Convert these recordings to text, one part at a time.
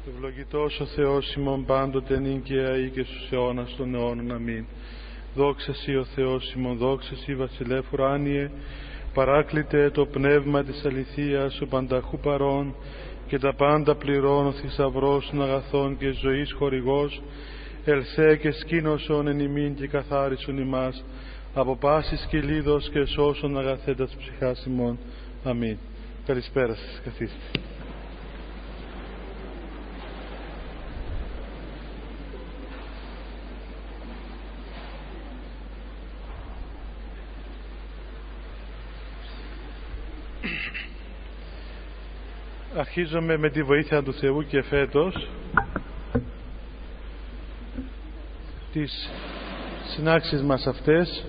Ευλογητός ο Θεός ημών πάντοτε νυν και αεί και στους αιώνας των αιώνων. Αμήν. Δόξα Σοι ο Θεός ημών, δόξα Σοι βασιλεύ ουράνιε, παράκλητε το πνεύμα της αληθείας, ο πανταχού παρών και τα πάντα πληρών, ο θησαυρός των αγαθών και ζωής χορηγός, ελθέ και σκήνωσον εν ημίν και καθάρισον ημάς από πάσης κυλίδος και σώσον αγαθέντας ψυχάς ημών. Αμήν. Καλησπέρα σας, καθίστε. Αρχίζουμε με τη βοήθεια του Θεού και φέτος τις συνάξεις μας αυτές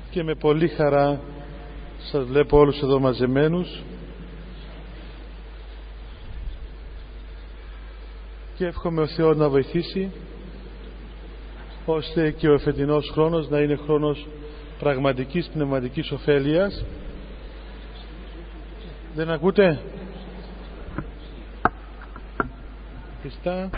και με πολύ χαρά σας βλέπω όλους εδώ μαζεμένους και εύχομαι ο Θεός να βοηθήσει ώστε και ο εφετινός χρόνος να είναι χρόνος πραγματικής πνευματικής ωφέλειας. Δεν ακούτε? Πιστά.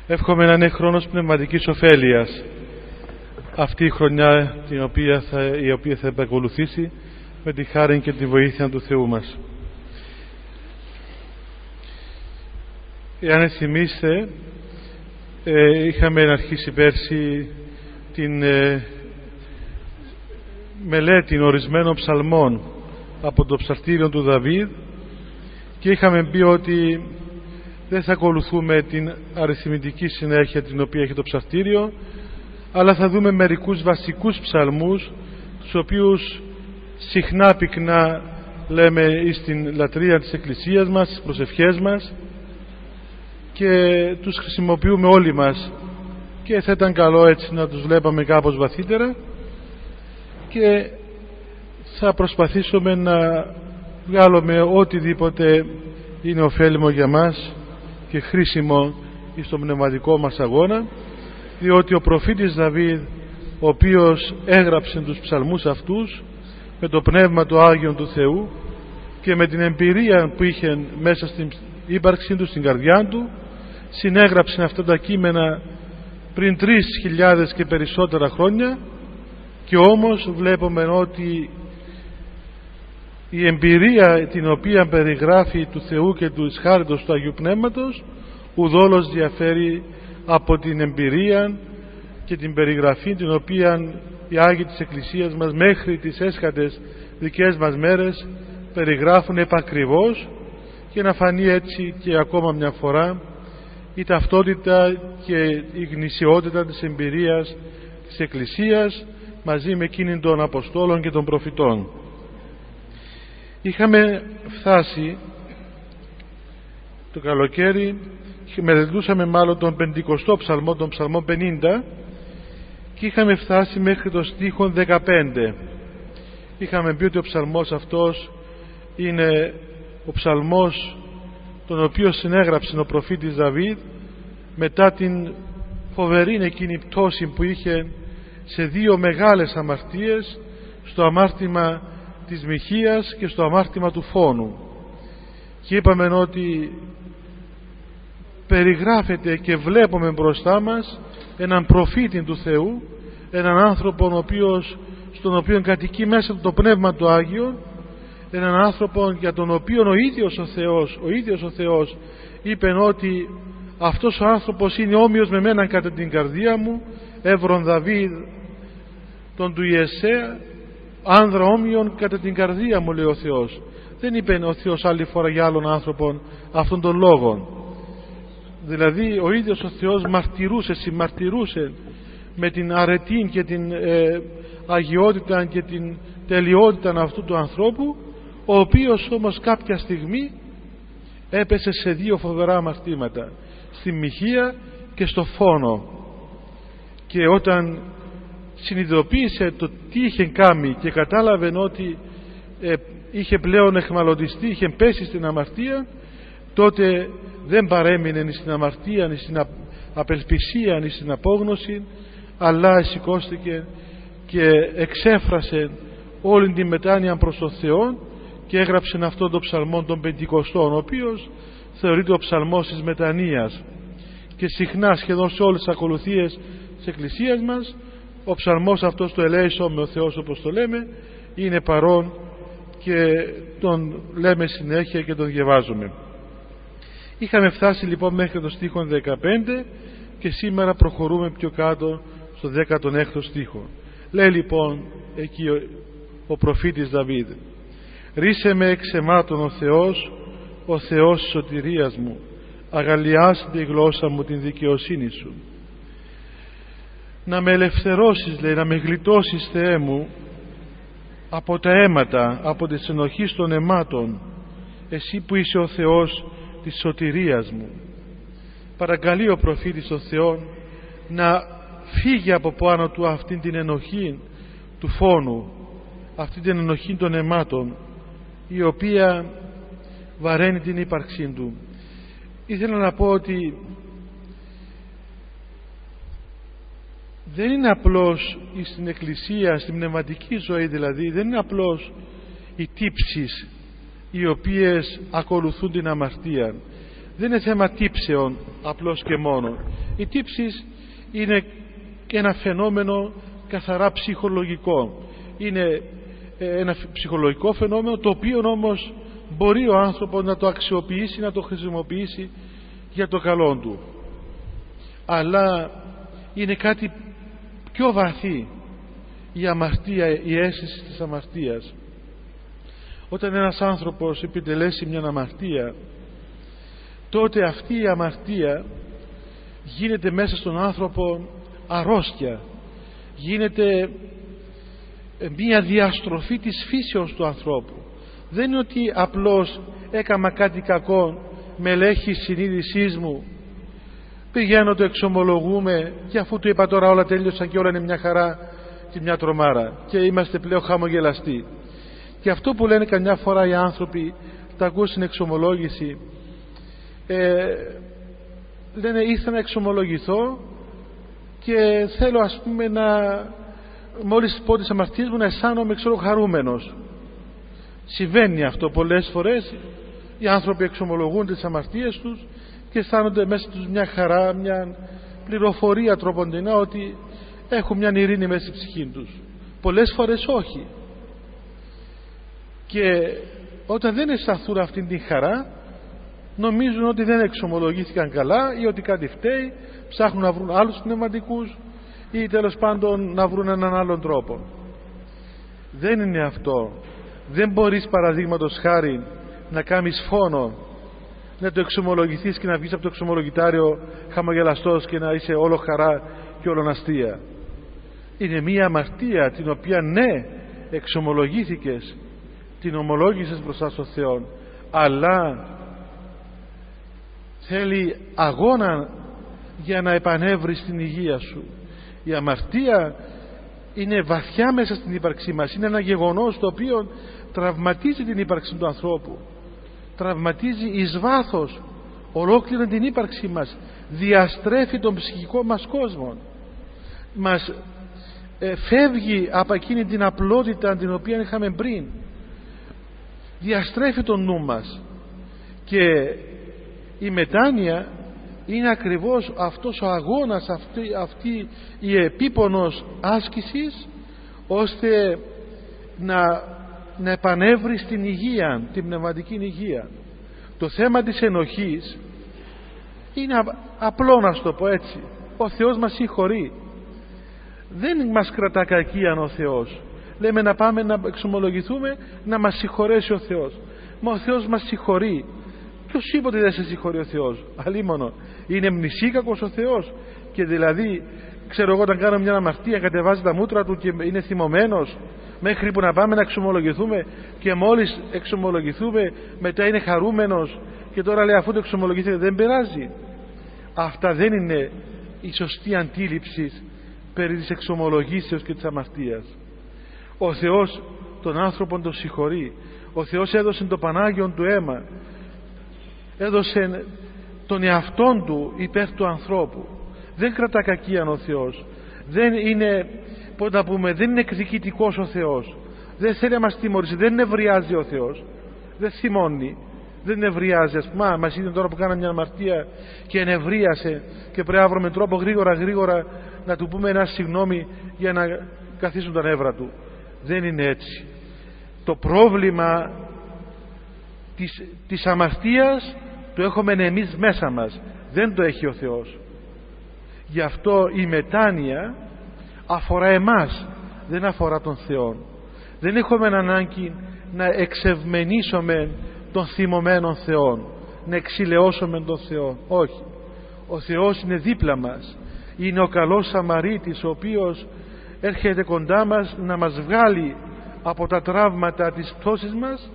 Εύχομαι να είναι χρόνος πνευματικής ωφέλειας αυτή η χρονιά η οποία θα επακολουθήσει με τη χάρη και τη βοήθεια του Θεού μας. Εάν θυμίστε, είχαμε αρχίσει πέρσι την μελέτη ορισμένων ψαλμών από το ψαλτήριο του Δαβίδ και είχαμε πει ότι δεν θα ακολουθούμε την αριθμητική συνέχεια την οποία έχει το ψαλτήριο, αλλά θα δούμε μερικούς βασικούς ψαλμούς, τους οποίους συχνά πυκνά λέμε στην λατρεία της Εκκλησίας μας, στις προσευχές μας, και τους χρησιμοποιούμε όλοι μας και θα ήταν καλό έτσι να τους βλέπαμε κάπως βαθύτερα, και θα προσπαθήσουμε να βγάλουμε οτιδήποτε είναι ωφέλιμο για μας και χρήσιμο στο πνευματικό μας αγώνα, διότι ο προφήτης Δαβίδ, ο οποίος έγραψε τους ψαλμούς αυτούς με το πνεύμα του Άγιον του Θεού και με την εμπειρία που είχε μέσα στην ύπαρξή του, στην καρδιά του, συνέγραψε αυτά τα κείμενα πριν 3.000 και περισσότερα χρόνια, και όμως βλέπουμε ότι η εμπειρία την οποία περιγράφει του Θεού και του χάριτος του Αγίου Πνεύματος ουδόλως διαφέρει από την εμπειρία και την περιγραφή την οποία οι Άγιοι της Εκκλησίας μας μέχρι τις έσχατες δικές μας μέρες περιγράφουν επακριβώς, και να φανεί έτσι και ακόμα μια φορά η ταυτότητα και η γνησιότητα της εμπειρίας της Εκκλησίας μαζί με εκείνη των Αποστόλων και των Προφητών. Είχαμε φτάσει το καλοκαίρι, μελετούσαμε μάλλον τον 50ο ψαλμό, τον ψαλμό 50, και είχαμε φτάσει μέχρι το στίχο 15. Είχαμε πει ότι ο ψαλμός αυτός είναι ο ψαλμός τον οποίο συνέγραψε ο προφήτης Δαβίδ μετά την φοβερή εκείνη πτώση που είχε σε δύο μεγάλες αμαρτίες, στο αμάρτημα της μοιχείας και στο αμάρτημα του φόνου. Και είπαμε ότι περιγράφεται και βλέπουμε μπροστά μας έναν προφήτη του Θεού, έναν άνθρωπο στον οποίο κατοικεί μέσα το Πνεύμα του Άγιο, έναν άνθρωπο για τον οποίο ο ίδιος ο Θεός είπε ότι αυτός ο άνθρωπος είναι όμοιος με μένα κατά την καρδία μου, έβρον Δαβίδ τον του Ιεσέα, άνδρα όμοιον κατά την καρδία μου, λέει ο Θεός. Δεν είπε ο Θεός άλλη φορά για άλλον άνθρωπον αυτόν τον λόγο. Δηλαδή ο ίδιος ο Θεός συμμαρτυρούσε με την αρετή και την αγιότητα και την τελειότητα αυτού του ανθρώπου, ο οποίος όμως κάποια στιγμή έπεσε σε δύο φοβερά αμαρτήματα, στη μοιχεία και στο φόνο. Και όταν συνειδητοποίησε το τι είχε κάνει και κατάλαβε ότι είχε πλέον εχμαλωτιστεί, είχε πέσει στην αμαρτία, τότε δεν παρέμεινε στην αμαρτία, στην απελπισίαν εις την απόγνωση, αλλά εσηκώστηκε και εξέφρασε όλη την μετάνοια προς τον Θεό και έγραψε αυτόν τον ψαλμό των 50, ο οποίος θεωρείται ο ψαλμός της μετανοίας, και συχνά σχεδόν σε όλες τις ακολουθίες της Εκκλησίας μας ο ψαλμός αυτός, το ελέησον με ο Θεός όπως το λέμε, είναι παρόν και τον λέμε συνέχεια και τον διαβάζουμε. Είχαμε φτάσει λοιπόν μέχρι το στίχο 15 και σήμερα προχωρούμε πιο κάτω στο 16ο στίχο. Λέει λοιπόν εκεί ο προφήτης Δαβίδ: «Ρίσε με εξ αιμάτων ο Θεός της σωτηρίας μου, αγαλιάσει τη γλώσσα μου την δικαιοσύνη σου». Να με ελευθερώσεις, λέει, να με γλιτώσεις, Θεέ μου, από τα αίματα, από τις ενοχής των αιμάτων, εσύ που είσαι ο Θεός της σωτηρίας μου. Παρακαλεί ο προφήτης τον Θεό να φύγει από πάνω του αυτήν την ενοχή του φόνου, αυτήν την ενοχή των αιμάτων, η οποία βαραίνει την ύπαρξή του. Ήθελα να πω ότι δεν είναι απλώς στην Εκκλησία, στην πνευματική ζωή δηλαδή, δεν είναι απλώς οι τύψεις οι οποίες ακολουθούν την αμαρτία. Δεν είναι θέμα τύψεων απλώς και μόνο. Οι τύψεις είναι ένα φαινόμενο καθαρά ψυχολογικό. Είναι ένα ψυχολογικό φαινόμενο, το οποίο όμως μπορεί ο άνθρωπος να το αξιοποιήσει, να το χρησιμοποιήσει για το καλό του. Αλλά είναι κάτι πιο βαθύ η αμαρτία, η αίσθηση της αμαρτίας. Όταν ένας άνθρωπος επιτελέσει μια αμαρτία, τότε αυτή η αμαρτία γίνεται μέσα στον άνθρωπο αρρώστια, γίνεται μια διαστροφή της φύσεως του ανθρώπου. Δεν είναι ότι απλώς έκαμα κάτι κακό, με ελέγχει η συνείδησής μου, πηγαίνω, το εξομολογούμε και αφού του είπα τώρα όλα τέλειωσαν και όλα είναι μια χαρά και μια τρομάρα και είμαστε πλέον χαμογελαστοί. Και αυτό που λένε καμιά φορά οι άνθρωποι, τα ακούς στην εξομολόγηση, λένε ήρθα να εξομολογηθώ και θέλω, ας πούμε, να μόλις πω τις αμαρτίες μου να αισθάνομαι, ξέρω, χαρούμενος. Συμβαίνει αυτό πολλές φορές. Οι άνθρωποι εξομολογούν τις αμαρτίες τους και αισθάνονται μέσα τους μια χαρά, μια πληροφορία τροποντινά ότι έχουν μια ειρήνη μέσα στη ψυχή τους. Πολλές φορές όχι. Και όταν δεν αισθανθούν αυτήν την χαρά, νομίζουν ότι δεν εξομολογήθηκαν καλά ή ότι κάτι φταίει, ψάχνουν να βρουν άλλους πνευματικούς ή τέλος πάντων να βρουν έναν άλλον τρόπο. Δεν είναι αυτό. Δεν μπορείς, παραδείγματος χάρη, να κάνεις φόνο, να το εξομολογηθείς και να βγεις από το εξομολογητάριο χαμογελαστός και να είσαι όλο χαρά και όλο αστεία. Είναι μία αμαρτία την οποία ναι, εξομολογήθηκες, την ομολόγησες μπροστά στον Θεό, αλλά θέλει αγώνα για να επανέβρεις την υγεία σου. Η αμαρτία είναι βαθιά μέσα στην ύπαρξή μας. Είναι ένα γεγονός το οποίο τραυματίζει την ύπαρξη του ανθρώπου, τραυματίζει εις βάθος ολόκληρη την ύπαρξή μας, διαστρέφει τον ψυχικό μας κόσμο, μας φεύγει από εκείνη την απλότητα την οποία είχαμε πριν, διαστρέφει τον νου μας. Και η μετάνοια είναι ακριβώς αυτός ο αγώνας, αυτή η επίπονος άσκησης, ώστε να επανέβρει στην υγεία, την πνευματική υγεία. Το θέμα της ενοχής είναι απλό, να το πω έτσι. Ο Θεός μας συγχωρεί, δεν μας κρατά κακία ο Θεός. Λέμε να πάμε να εξομολογηθούμε, να μας συγχωρέσει ο Θεός. Μα ο Θεός μας συγχωρεί. Ποιος είπε ότι δεν σε συγχωρεί ο Θεός? Αλίμονο. Είναι μνησίκακος ο Θεός? Και δηλαδή, ξέρω εγώ, όταν κάνω μια αμαρτία κατεβάζει τα μούτρα του και είναι θυμωμένος, μέχρι που να πάμε να εξομολογηθούμε, και μόλις εξομολογηθούμε μετά είναι χαρούμενος και τώρα λέει αφού το εξομολογηθείτε δεν πειράζει? Αυτά δεν είναι η σωστή αντίληψη περί της εξομολογήσεως και της αμαρτίας. Ο Θεός τον άνθρωπο τον συγχωρεί. Ο Θεός έδωσε το Πανάγιον του αίμα, έδωσε τον εαυτόν του υπέρ του ανθρώπου. Δεν κρατά κακίαν ο Θεός. Δεν είναι, δεν είναι εκδικητικός ο Θεός. Δεν θέλει να μας τιμωρήσει. Δεν νευριάζει ο Θεός. Δεν θυμώνει. Δεν νευριάζει. Ας πούμε, μας είδε τώρα που κάναμε μια αμαρτία και νευρίασε και πρέπει να βρούμε τρόπο γρήγορα να του πούμε ένα συγγνώμη για να καθίσουν τα νεύρα του. Δεν είναι έτσι. Το πρόβλημα της αμαρτίας το έχουμε εμείς μέσα μας. Δεν το έχει ο Θεός. Γι' αυτό η μετάνοια αφορά εμάς, δεν αφορά τον Θεό. Δεν έχουμε ανάγκη να εξευμενήσουμε τον θυμωμένον Θεό, να εξηλαιώσουμε τον Θεό. Όχι. Ο Θεός είναι δίπλα μας. Είναι ο καλός Σαμαρίτης, ο οποίος έρχεται κοντά μας να μας βγάλει από τα τραύματα της πτώσης μας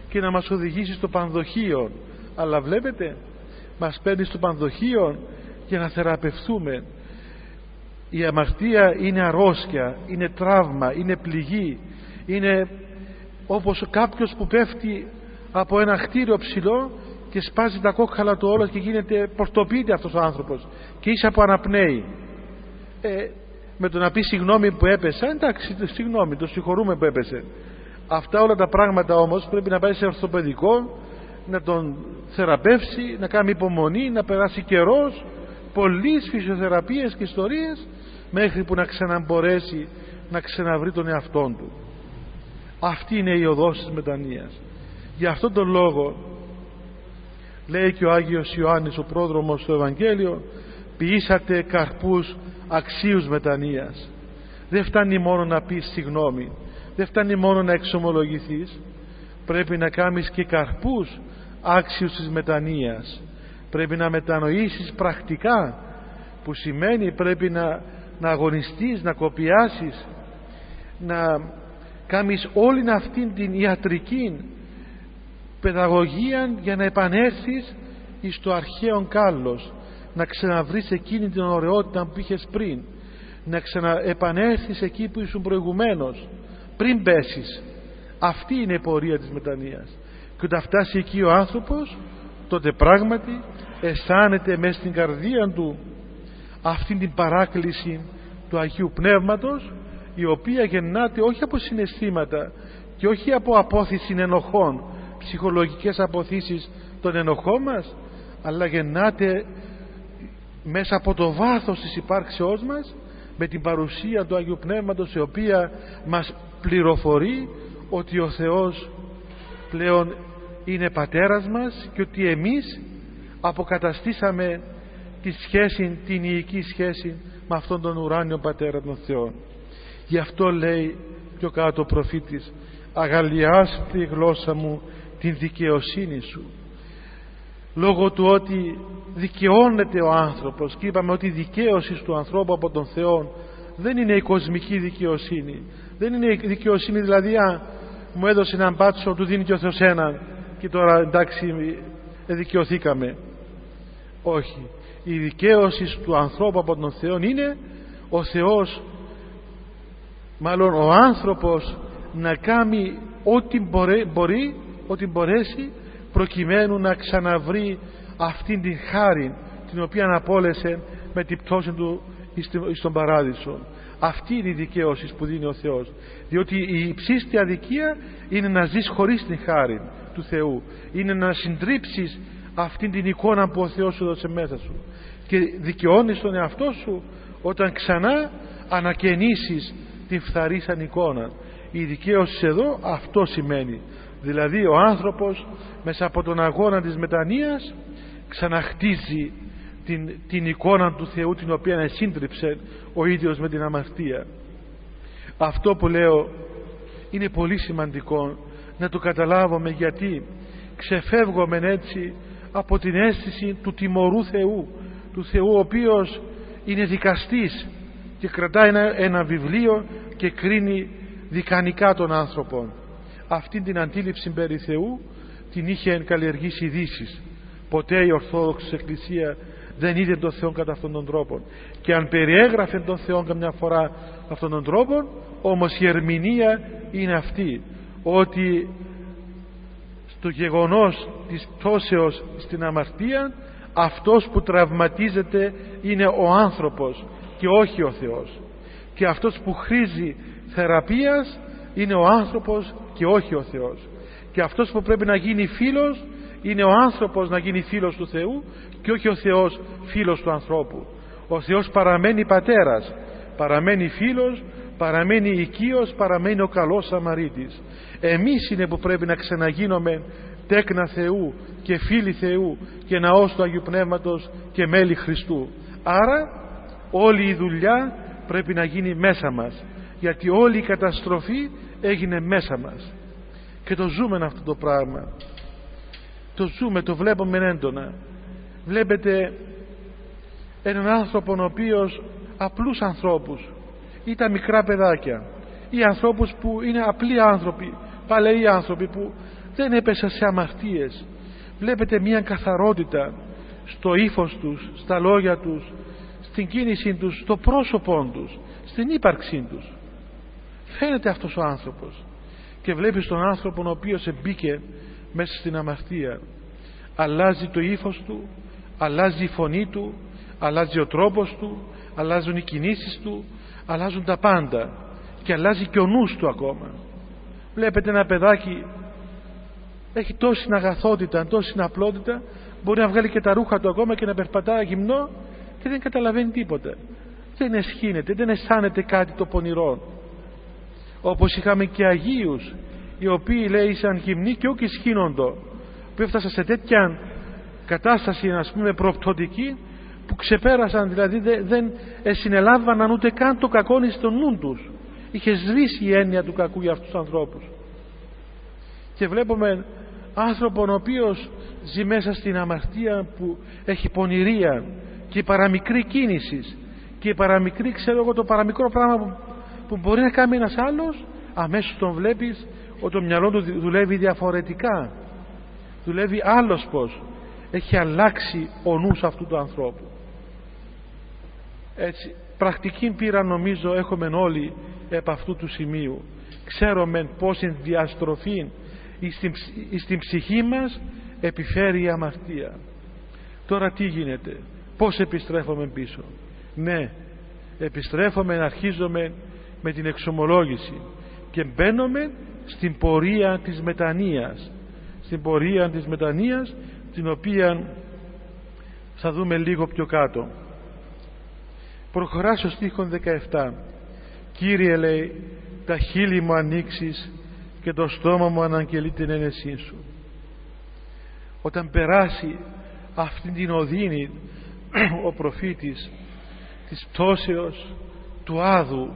και να μας οδηγήσει στο πανδοχείο. Αλλά βλέπετε, μας παίρνει στο πανδοχείο για να θεραπευθούμε. Η αμαρτία είναι αρρώστια, είναι τραύμα, είναι πληγή, είναι όπως κάποιος που πέφτει από ένα κτίριο ψηλό και σπάζει τα κόκκαλα του όλα και γίνεται πορτοποιείται αυτός ο άνθρωπος και ίσα που αναπνέει. Με το να πει συγγνώμη που έπεσα, εντάξει, συγγνώμη, το συγχωρούμε που έπεσε. Αυτά όλα τα πράγματα όμως πρέπει να πάει σε ορθοπαιδικό, να τον θεραπεύσει, να κάνει υπομονή, να περάσει καιρός, πολλές φυσιοθεραπείες και ιστορίες, μέχρι που να ξαναμπορέσει να ξαναβρει τον εαυτόν του. Αυτή είναι η οδός της μετανοίας. Γι' αυτόν τον λόγο λέει και ο Άγιος Ιωάννης ο πρόδρομος στο Ευαγγέλιο, ποιήσατε καρπούς αξίους μετανοίας. Δεν φτάνει μόνο να πεις συγγνώμη, δεν φτάνει μόνο να εξομολογηθείς, πρέπει να κάνεις και καρπούς άξιους της μετανοίας. Πρέπει να μετανοήσεις πρακτικά, που σημαίνει πρέπει να αγωνιστείς, να κοπιάσεις, να κάνεις όλη αυτήν την ιατρική παιδαγωγία για να επανέλθεις εις το αρχαίο κάλος, να ξαναβρεις εκείνη την ωραιότητα που είχες πριν, να ξαναεπανέλθεις εκεί που ήσουν προηγουμένως, πριν πέσεις. Αυτή είναι η πορεία της μετανοίας. Και όταν φτάσει εκεί ο άνθρωπος, τότε πράγματι αισθάνεται μέσα στην καρδία του αυτήν την παράκληση του Αγίου Πνεύματος, η οποία γεννάται όχι από συναισθήματα και όχι από απόθυση ενοχών, ψυχολογικές αποθήσεις των ενοχών μας, αλλά γεννάται μέσα από το βάθος της υπάρξεώς μας, με την παρουσία του Αγίου Πνεύματος, η οποία μας πληροφορεί ότι ο Θεός πλέον είναι πατέρας μας και ότι εμείς αποκαταστήσαμε τη σχέση, την ιική σχέση με αυτόν τον ουράνιο πατέρα των Θεών. Γι' αυτό λέει πιο κάτω ο προφήτης, αγαλιάστη η γλώσσα μου την δικαιοσύνη σου. Λόγω του ότι δικαιώνεται ο άνθρωπος, και είπαμε ότι η δικαίωση του ανθρώπου από τον Θεό δεν είναι η κοσμική δικαιοσύνη, δεν είναι η δικαιοσύνη δηλαδή μου έδωσε έναν μπάτσο, του δίνει και ο Θεός έναν και τώρα εντάξει δικαιωθήκαμε. Όχι, η δικαίωση του ανθρώπου από τον Θεό είναι ο Θεός, μάλλον ο άνθρωπος, να κάνει ό,τι μπορέσει προκειμένου να ξαναβρει αυτήν την χάρη την οποία απόλεσε με την πτώση του στον παράδεισο. Αυτή είναι η δικαίωση που δίνει ο Θεός, διότι η υψίστη αδικία είναι να ζεις χωρίς την χάρη του Θεού, είναι να συντρίψεις αυτήν την εικόνα που ο Θεός σου δώσε μέσα σου, και δικαιώνεις τον εαυτό σου όταν ξανά ανακαινήσεις την φθαρήσαν εικόνα. Η δικαίωση εδώ αυτό σημαίνει, δηλαδή ο άνθρωπος μέσα από τον αγώνα της μετανοίας ξαναχτίζει την εικόνα του Θεού, την οποία εσύντριψε ο ίδιος με την αμαρτία. Αυτό που λέω είναι πολύ σημαντικό να το καταλάβουμε, γιατί ξεφεύγουμε έτσι από την αίσθηση του τιμωρού Θεού, του Θεού ο οποίος είναι δικαστής και κρατάει ένα βιβλίο και κρίνει δικανικά τον άνθρωπο. Αυτή την αντίληψη περί Θεού την είχε καλλιεργήσει η Δύσης. Ποτέ η Ορθόδοξη Εκκλησία δεν είδε τον Θεό κατά αυτόν τον τρόπο, και αν περιέγραφε τον Θεό καμιά φορά αυτόν τον τρόπο, όμως η ερμηνεία είναι αυτή, ότι στο γεγονός της πτώσεως στην αμαρτία αυτός που τραυματίζεται είναι ο άνθρωπος και όχι ο Θεός, και αυτός που χρήζει θεραπείας είναι ο άνθρωπος και όχι ο Θεός, και αυτός που πρέπει να γίνει φίλος είναι ο άνθρωπος να γίνει φίλος του Θεού και όχι ο Θεός φίλος του ανθρώπου. Ο Θεός παραμένει πατέρας, παραμένει φίλος, παραμένει οικείος, παραμένει ο καλός Σαμαρίτης. Εμείς είναι που πρέπει να ξαναγίνουμε τέκνα Θεού και φίλοι Θεού και ναός του Αγίου Πνεύματος και μέλη Χριστού. Άρα όλη η δουλειά πρέπει να γίνει μέσα μας, γιατί όλη η καταστροφή έγινε μέσα μας και το ζούμε αυτό το πράγμα, το ζούμε, το βλέπουμε έντονα. Βλέπετε έναν άνθρωπο ο οποίος, απλούς ανθρώπους ή τα μικρά παιδάκια ή ανθρώπους που είναι απλοί άνθρωποι, παλαιοί άνθρωποι που δεν έπεσαν σε αμαρτίες, βλέπετε μια καθαρότητα στο ύφος τους, στα λόγια τους, στην κίνηση τους, στο πρόσωπό τους, στην ύπαρξή τους. Φαίνεται αυτός ο άνθρωπος και βλέπεις τον άνθρωπο ο οποίος μπήκε μέσα στην αμαρτία. Αλλάζει το ύφος του, αλλάζει η φωνή του, αλλάζει ο τρόπος του, αλλάζουν οι κινήσεις του, αλλάζουν τα πάντα και αλλάζει και ο νους του ακόμα. Βλέπετε ένα παιδάκι έχει τόση αγαθότητα, τόση απλότητα, μπορεί να βγάλει και τα ρούχα του ακόμα και να περπατά γυμνό και δεν καταλαβαίνει τίποτα, δεν εσχύνεται, δεν αισθάνεται κάτι το πονηρό. Όπως είχαμε και Αγίους οι οποίοι λέει ήσαν γυμνοί και όχι σχήνοντο, που έφτασαν σε τέτοια κατάσταση, ας πούμε, προπτωτική, που ξεπέρασαν, δηλαδή δεν συνελάβαναν ούτε καν το κακό στον νου τους. Είχε σβήσει η έννοια του κακού για αυτούς τους ανθρώπους. Και βλέπουμε άνθρωπον ο οποίος ζει μέσα στην αμαρτία, που έχει πονηρία και η παραμικρή κίνηση και η παραμικρή, ξέρω εγώ, το παραμικρό πράγμα που μπορεί να κάνει ένας άλλος, αμέσως τον βλέπεις ότι το μυαλό του δουλεύει διαφορετικά, δουλεύει άλλος πως, έχει αλλάξει ο νους αυτού του ανθρώπου. Έτσι, πρακτική πείρα νομίζω έχουμε όλοι επ' αυτού του σημείου. Ξέρουμε πόση διαστροφή στην ψυχή μας επιφέρει η αμαρτία. Τώρα τι γίνεται, πώς επιστρέφουμε πίσω? Ναι, επιστρέφουμε, αρχίζουμε με την εξομολόγηση και μπαίνουμε στην πορεία της μετανοίας, στην πορεία της μετανοίας, την οποία θα δούμε λίγο πιο κάτω. Προχωρά στο στίχο 17. Κύριε, λέει, τα χείλη μου ανοίξεις και το στόμα μου αναγγελεί την ένεσή σου. Όταν περάσει αυτή την οδύνη ο προφήτης της πτώσεως, του άδου,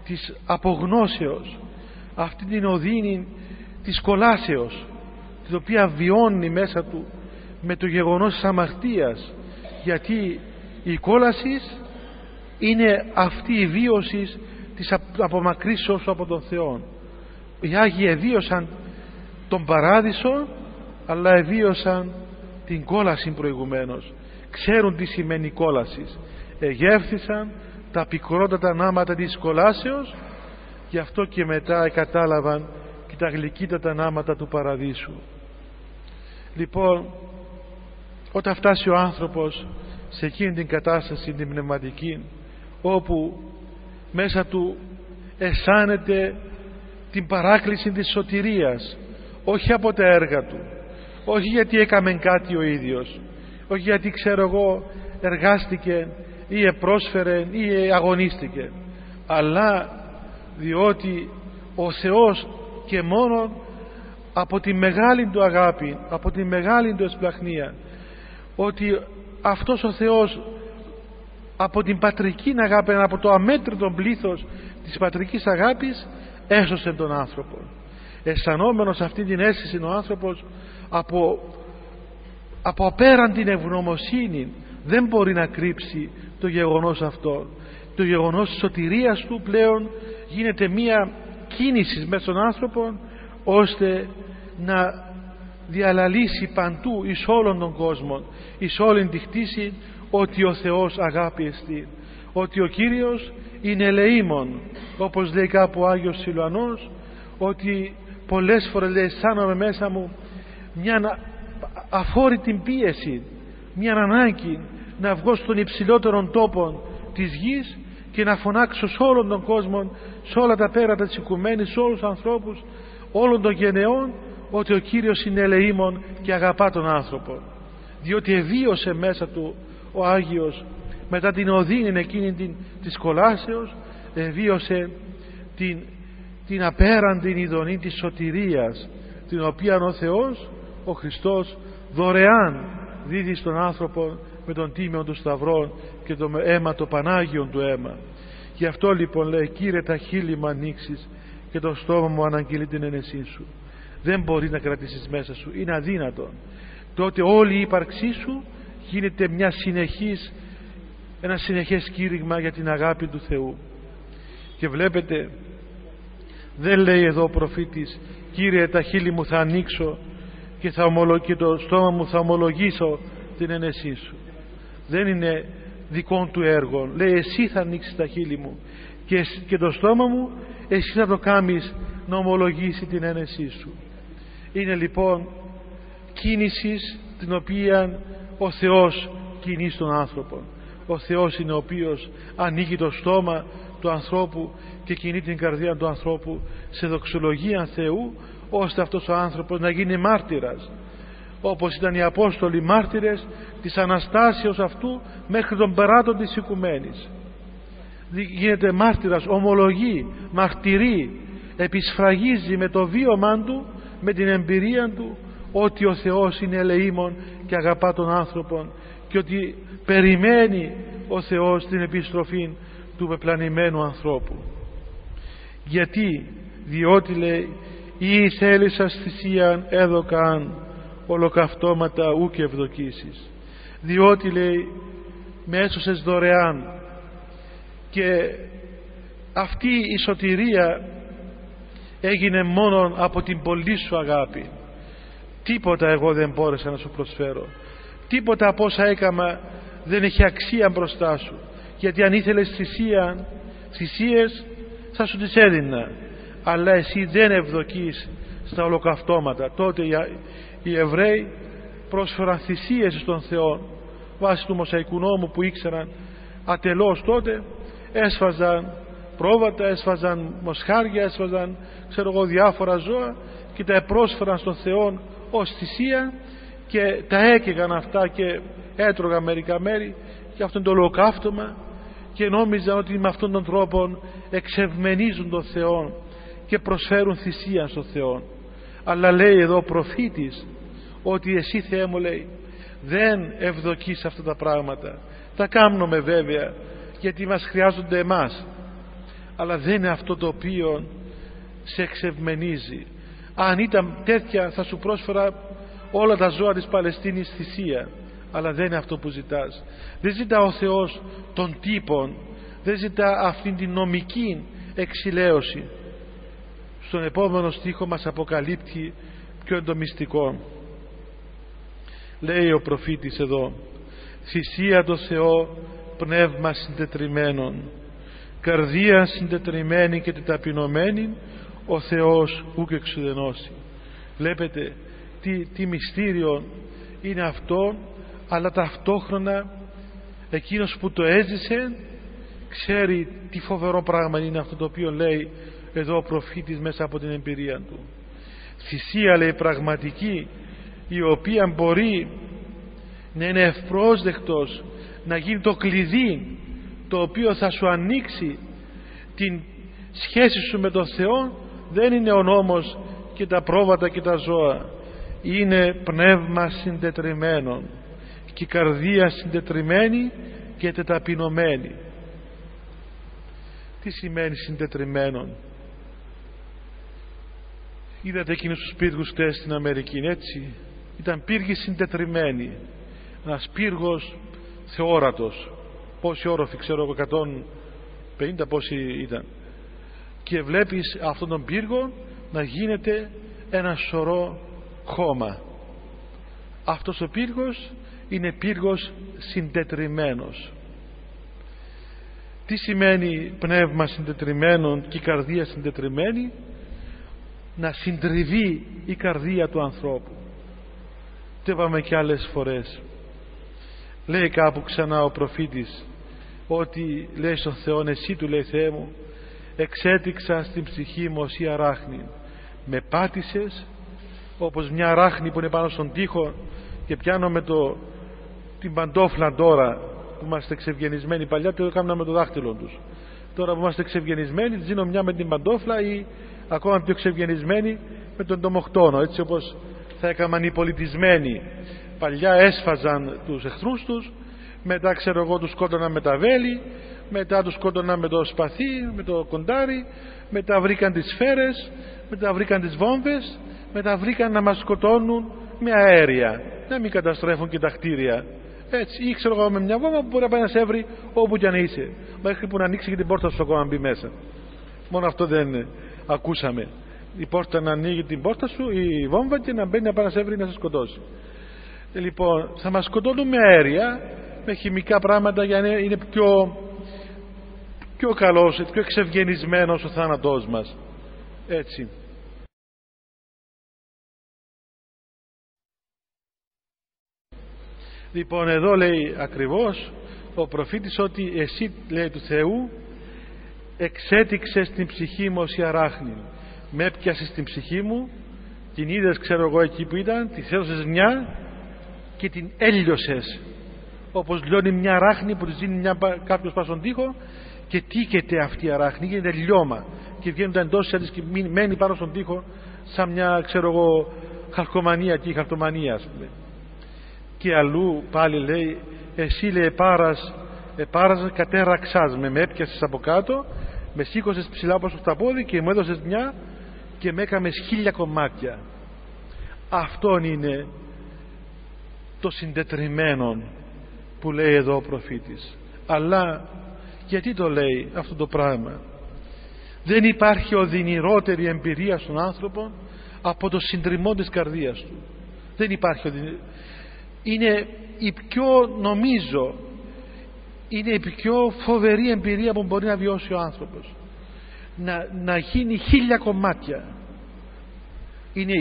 της απογνώσεως, αυτή την οδύνη της κολάσεως, την οποία βιώνει μέσα του με το γεγονός της αμαρτίας, γιατί η κόλαση είναι αυτή η βίωση της απομακρύσεως από τον Θεό. Οι Άγιοι εβίωσαν τον παράδεισο, αλλά εβίωσαν την κόλαση προηγουμένως. Ξέρουν τι σημαίνει κόλαση. Εγεύθησαν τα πικρότατα νάματα της κολάσεως, γι' αυτό και μετά κατάλαβαν και τα γλυκύτατα νάματα του παραδείσου. Λοιπόν, όταν φτάσει ο άνθρωπος σε εκείνη την κατάσταση την πνευματική, όπου μέσα του αισθάνεται την παράκληση της σωτηρίας, όχι από τα έργα του, όχι γιατί έκαμε κάτι ο ίδιος, όχι γιατί, ξέρω εγώ, εργάστηκε ή επρόσφερε ή αγωνίστηκε, αλλά διότι ο Θεός και μόνο από τη μεγάλη του αγάπη, από τη μεγάλη του εσπλαχνία, ότι αυτός ο Θεός από την πατρική αγάπη, από το αμέτρητο πλήθος της πατρικής αγάπης, έσωσε τον άνθρωπο. Αισθανόμενος αυτή την αίσθηση ο άνθρωπος από απέραντη ευγνωμοσύνη δεν μπορεί να κρύψει το γεγονός αυτό. Το γεγονός της σωτηρίας του πλέον γίνεται μία κίνηση μέσα στον άνθρωπο, ώστε να διαλαλήσει παντού εις όλων των κόσμων, εις όλην τη χτίση, ότι ο Θεός αγάπη εστί, ότι ο Κύριος είναι ελεήμων, όπως λέει κάπου ο Άγιος Σιλουανός, ότι πολλές φορές λέει αισθάνομαι μέσα μου μια αφόρητη πίεση, μια ανάγκη να βγω στον υψηλότερον τόπο της γης και να φωνάξω σε όλον τον κόσμο, σε όλα τα πέρατα της οικουμένης, σε όλους τους ανθρώπους όλων των γενεών, ότι ο Κύριος είναι ελεήμων και αγαπά τον άνθρωπο, διότι εβίωσε μέσα του ο Άγιος μετά την οδύνη εκείνη της κολάσεως, εβίωσε την απέραντη ειδονή της σωτηρίας, την οποία ο Θεός, ο Χριστός, δωρεάν δίδει στον άνθρωπο με τον τίμιο του σταυρών και το αίμα, το Πανάγιον του αίμα. Γι' αυτό λοιπόν λέει: Κύριε, τα χείλη μου ανοίξεις και το στόμα μου αναγγείλει την ένεσή σου. Δεν μπορεί να κρατήσεις μέσα σου, είναι αδύνατο. Τότε όλη η ύπαρξή σου γίνεται ένα συνεχές κήρυγμα για την αγάπη του Θεού. Και βλέπετε, δεν λέει εδώ ο προφήτης: Κύριε, τα χείλη μου θα ανοίξω και το στόμα μου θα ομολογήσω την ένεσή σου. Δεν είναι δικών του έργο. Λέει: εσύ θα ανοίξεις τα χείλη μου και το στόμα μου εσύ θα το κάνεις να ομολογήσει την ένεσή σου. Είναι λοιπόν κίνηση την οποία ο Θεός κινεί στον άνθρωπο. Ο Θεός είναι ο οποίος ανοίγει το στόμα του ανθρώπου και κινεί την καρδία του ανθρώπου σε δοξολογία Θεού, ώστε αυτός ο άνθρωπος να γίνει μάρτυρας, όπως ήταν οι Απόστολοι μάρτυρες της Αναστάσεως αυτού μέχρι τον περάτων της οικουμένης. Γίνεται μάρτυρας, ομολογεί, μαρτυρεί, επισφραγίζει με το βίωμά του, με την εμπειρία του, ότι ο Θεός είναι ελεήμων και αγαπά τον άνθρωπο και ότι περιμένει ο Θεός την επιστροφή του πεπλανημένου ανθρώπου. Γιατί? Διότι λέει: ή θέλησας θυσίαν έδωκαν ολοκαυτώματα ούκ ευδοκίσεις. Διότι λέει με έσωσες δωρεάν, και αυτή η σωτηρία έγινε μόνο από την πολύ σου αγάπη. Τίποτα εγώ δεν μπόρεσα να σου προσφέρω, τίποτα από όσα έκαμα δεν έχει αξία μπροστά σου, γιατί αν ήθελες θυσίες θα σου τις έδινα, αλλά εσύ δεν ευδοκείς στα ολοκαυτώματα. Τότε οι Εβραίοι πρόσφεραν θυσίες στον Θεό βάσει του Μωσαϊκού νόμου που ήξεραν ατελώς τότε. Έσφαζαν πρόβατα, έσφαζαν μοσχάρια, έσφαζαν διάφορα ζώα και τα πρόσφεραν στον Θεό ως θυσία και τα έκαιγαν αυτά και έτρωγαν μερικά μέρη, και αυτό είναι το ολοκαύτωμα, και νόμιζαν ότι με αυτόν τον τρόπο εξευμενίζουν τον Θεό και προσφέρουν θυσία στον Θεό. Αλλά λέει εδώ ο προφήτης ότι εσύ, Θεέ μου, λέει, δεν ευδοκείς αυτά τα πράγματα. Τα κάνουμε βέβαια γιατί μας χρειάζονται εμάς, αλλά δεν είναι αυτό το οποίο σε εξευμενίζει. Αν ήταν τέτοια θα σου πρόσφερα όλα τα ζώα της Παλαιστίνης θυσία, αλλά δεν είναι αυτό που ζητάς. Δεν ζητά ο Θεός των τύπων, δεν ζητά αυτήν την νομική εξηλαίωση. Στον επόμενο στίχο μας αποκαλύπτει ποιο είναι το μυστικό. Λέει ο προφήτης εδώ: θυσία το Θεό πνεύμα συντετριμμένον, καρδία συντετριμμένη και ταπεινωμένη ο Θεός ούκ εξουδενώσει. Βλέπετε τι μυστήριο είναι αυτό, αλλά ταυτόχρονα εκείνος που το έζησε ξέρει τι φοβερό πράγμα είναι αυτό το οποίο λέει εδώ ο προφήτης μέσα από την εμπειρία του. Θυσία, λέει, πραγματική, η οποία μπορεί να είναι ευπρόσδεκτος, να γίνει το κλειδί το οποίο θα σου ανοίξει την σχέση σου με τον Θεό. Δεν είναι ο νόμος και τα πρόβατα και τα ζώα, είναι πνεύμα συντετριμμένο και καρδία συντετριμένη και ταπεινωμένη. Τι σημαίνει συντετριμένον? Είδατε εκείνους τους πύργους χτες στην Αμερική, έτσι? Ήταν πύργοι συντετριμένοι, ένας πύργος θεόρατος, πόσοι όροφοι, ξέρω εγώ, 150 πόσοι ήταν, και βλέπεις αυτόν τον πύργο να γίνεται ένα σωρό χώμα. Αυτός ο πύργος είναι πύργος συντετριμένος. Τι σημαίνει πνεύμα συντετριμένον και η καρδία συντετριμένη? Να συντριβεί η καρδία του ανθρώπου. Το είπαμε και άλλες φορές. Λέει κάπου ξανά ο προφήτης ότι λέει στον Θεό, εσύ του λέει, Θεέ μου, εξέτηξα στην ψυχή μου ως η αράχνη, με πάτησες όπως μια αράχνη που είναι πάνω στον τοίχο και πιάνω με την παντόφλα τώρα που είμαστε εξευγενισμένοι. Παλιά το έκανα με το δάχτυλο τους, τώρα που είμαστε εξευγενισμένοι δίνω μια με την παντόφλα ή ακόμα πιο εξευγενισμένοι με τον τομοκτόνο, έτσι όπως θα έκαναν οι πολιτισμένοι. Παλιά έσφαζαν τους εχθρούς τους, μετά ξέρω εγώ τους σκότωναν με τα βέλη, μετά τους σκότωναν με το σπαθί, με το κοντάρι, μετά βρήκαν τις σφαίρες, μετά βρήκαν τις βόμβες, μετά βρήκαν να μας σκοτώνουν με αέρια, να μην καταστρέφουν και τα κτίρια. Έτσι, ή ξέρω εγώ με μια βόμβα που μπορεί να πάει να σε έβρει όπου κι αν είσαι, μέχρι που να ανοίξει και την πόρτα σου ακόμα να μπει μέσα. Μόνο αυτό δεν ακούσαμε. Η πόρτα να ανοίγει την πόρτα σου, η βόμβα, και να μπαίνει να πάει να σε έβρει να σε σκοτώσει. Λοιπόν, θα μας σκοτώνουν με αέρια, με χημικά πράγματα, για να είναι πιο καλός, πιο εξευγενισμένος ο θάνατός μας. Έτσι. Λοιπόν, εδώ λέει ακριβώς ο προφήτης ότι εσύ, λέει, του Θεού εξέτηξες την ψυχή μου ως η αράχνη. Με έπιασες την ψυχή μου, την είδες ξέρω εγώ εκεί που ήταν, τη έδωσες μια και την έλειωσες, όπως λιώνει μια αράχνη που της δίνει κάποιος πάνω στον τοίχο και τύκεται αυτή η αράχνη, γίνεται λιώμα και βγαίνουν τα εντόσεις της και μένει πάνω στον τοίχο σαν μια ξέρω εγώ χαλκομανία και η χαρτομανία, ας πούμε. Και αλλού πάλι λέει, εσύ λέει επάρας κατέραξάς με έπιασες από κάτω, με σήκωσες ψηλά όπως το πόδι και μου έδωσες μια και με έκαμες 1000 κομμάτια. Αυτόν είναι το συντετριμένο που λέει εδώ ο προφήτης. Αλλά γιατί το λέει αυτό το πράγμα? Δεν υπάρχει οδυνηρότερη εμπειρία στον άνθρωπο από το συντριμμό της καρδίας του. Δεν υπάρχει είναι η πιο, νομίζω, είναι η πιο φοβερή εμπειρία που μπορεί να βιώσει ο άνθρωπος, να γίνει 1000 κομμάτια. Είναι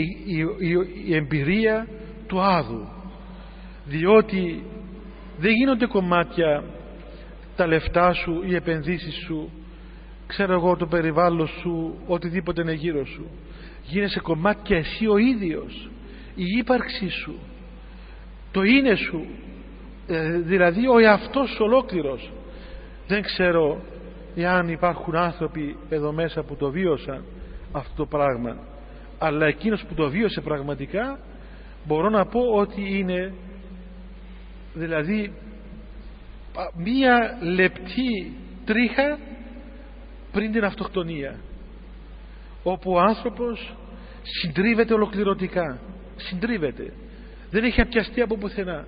η εμπειρία του άδου, διότι δεν γίνονται κομμάτια τα λεφτά σου, οι επενδύσεις σου, ξέρω εγώ, το περιβάλλον σου, οτιδήποτε είναι γύρω σου. Γίνεσαι κομμάτια εσύ ο ίδιος, η ύπαρξή σου, το είναι σου, δηλαδή ο εαυτός σου ολόκληρος. Δεν ξέρω εάν υπάρχουν άνθρωποι εδώ μέσα που το βίωσαν αυτό το πράγμα, αλλά εκείνος που το βίωσε πραγματικά μπορώ να πω ότι είναι δηλαδή μία λεπτή τρίχα πριν την αυτοκτονία, όπου ο άνθρωπος συντρίβεται ολοκληρωτικά, συντρίβεται, δεν έχει απιαστεί από πουθενά,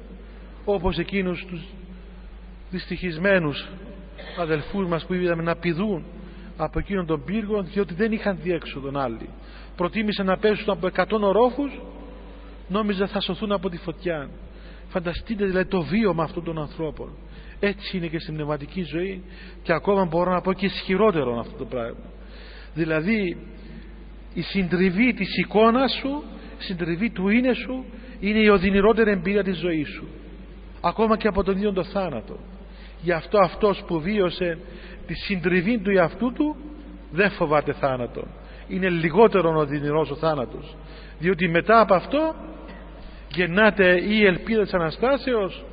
όπως εκείνους τους δυστυχισμένους αδελφούς μας που είδαμε να πηδούν από εκείνον τον πύργο, διότι δεν είχαν διέξοδον άλλοι. Προτίμησαν να πέσουν από 100 ορόφους, νόμιζαν θα σωθούν από τη φωτιά. Φανταστείτε δηλαδή το βίωμα αυτών των ανθρώπων. Έτσι είναι και στην πνευματική ζωή, και ακόμα μπορώ να πω και ισχυρότερο αυτό το πράγμα. Δηλαδή η συντριβή της εικόνας σου, η συντριβή του είναι σου, είναι η οδυνηρότερη εμπειρία της ζωής σου, ακόμα και από τον ίδιο το θάνατο. Γι' αυτό αυτός που βίωσε τη συντριβή του εαυτού του δεν φοβάται θάνατο. Είναι λιγότερο οδυνηρός ο θάνατος, διότι μετά από αυτό γεννάται ή η ελπίδα της Αναστάσεως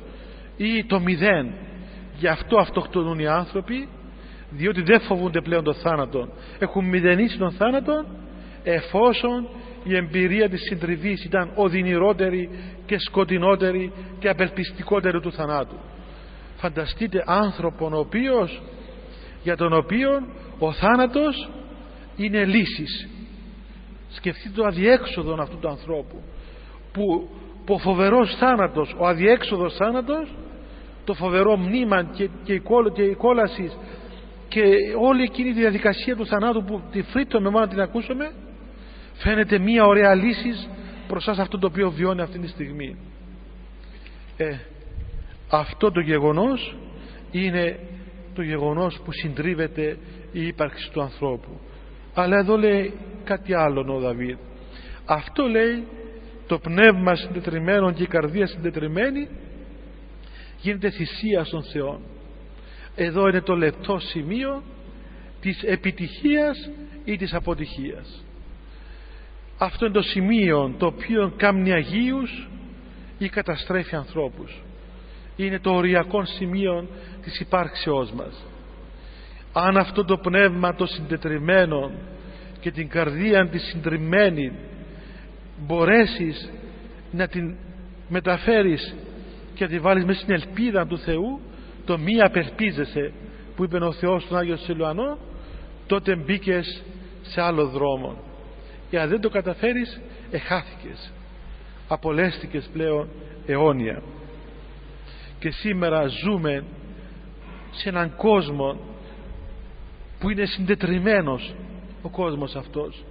ή το μηδέν. Γι' αυτό αυτοκτονούν οι άνθρωποι, διότι δεν φοβούνται πλέον τον θάνατο. Έχουν μηδενίσει τον θάνατο, εφόσον η εμπειρία της συντριβής ήταν οδυνηρότερη και σκοτεινότερη και απελπιστικότερη του θανάτου. Φανταστείτε άνθρωπον για τον οποίο ο θάνατος είναι λύσης. Σκεφτείτε το αδιέξοδο αυτού του ανθρώπου, που ο φοβερός θάνατος, ο αδιέξοδος θάνατος, το φοβερό μνήμα και η κόλαση και όλη εκείνη η διαδικασία του θανάτου που τη φρύττουμε μόνο να την ακούσουμε, φαίνεται μία ωραία λύση μπροστά σε αυτό το οποίο βιώνει αυτή τη στιγμή. Αυτό το γεγονός είναι το γεγονός που συντρίβεται η ύπαρξη του ανθρώπου. Αλλά εδώ λέει κάτι άλλο ο Δαβίδ. Αυτό λέει το πνεύμα συντετριμένο και η καρδία συντετριμένη γίνεται θυσία στον Θεό. Εδώ είναι το λεπτό σημείο της επιτυχίας ή της αποτυχίας. Αυτό είναι το σημείο το οποίο κάνει αγίους ή καταστρέφει ανθρώπους. Είναι το οριακό σημείο της υπάρξεώς μας. Αν αυτό το πνεύμα το συντετριμμένο και την καρδία τη συντριμμένη μπορέσεις να την μεταφέρεις και να τη βάλεις μέσα στην ελπίδα του Θεού, το μη απελπίζεσαι που είπε ο Θεός στον Άγιο Σιλουανό, τότε μπήκες σε άλλο δρόμο. Και αν δεν το καταφέρεις, εχάθηκες, απολέστηκες πλέον αιώνια. Και σήμερα ζούμε σε έναν κόσμο που είναι συντετριμμένος. Ο κόσμος αυτός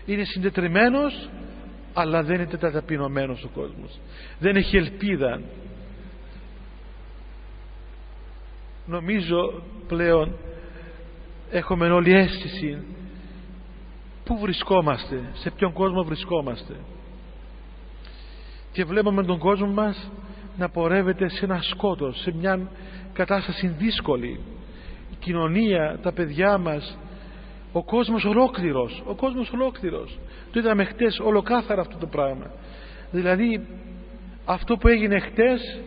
είναι συντετριμμένος, αλλά δεν είναι ταπεινωμένος ο κόσμος, δεν έχει ελπίδα. Νομίζω πλέον έχουμε όλη αίσθηση πού βρισκόμαστε, σε ποιον κόσμο βρισκόμαστε, και βλέπουμε τον κόσμο μας να πορεύεται σε ένα σκότος, σε μια κατάσταση δύσκολη. Η κοινωνία, τα παιδιά μας, ο κόσμος ολόκληρος. Το είδαμε χτες ολοκάθαρα αυτό το πράγμα. Δηλαδή αυτό που έγινε χτες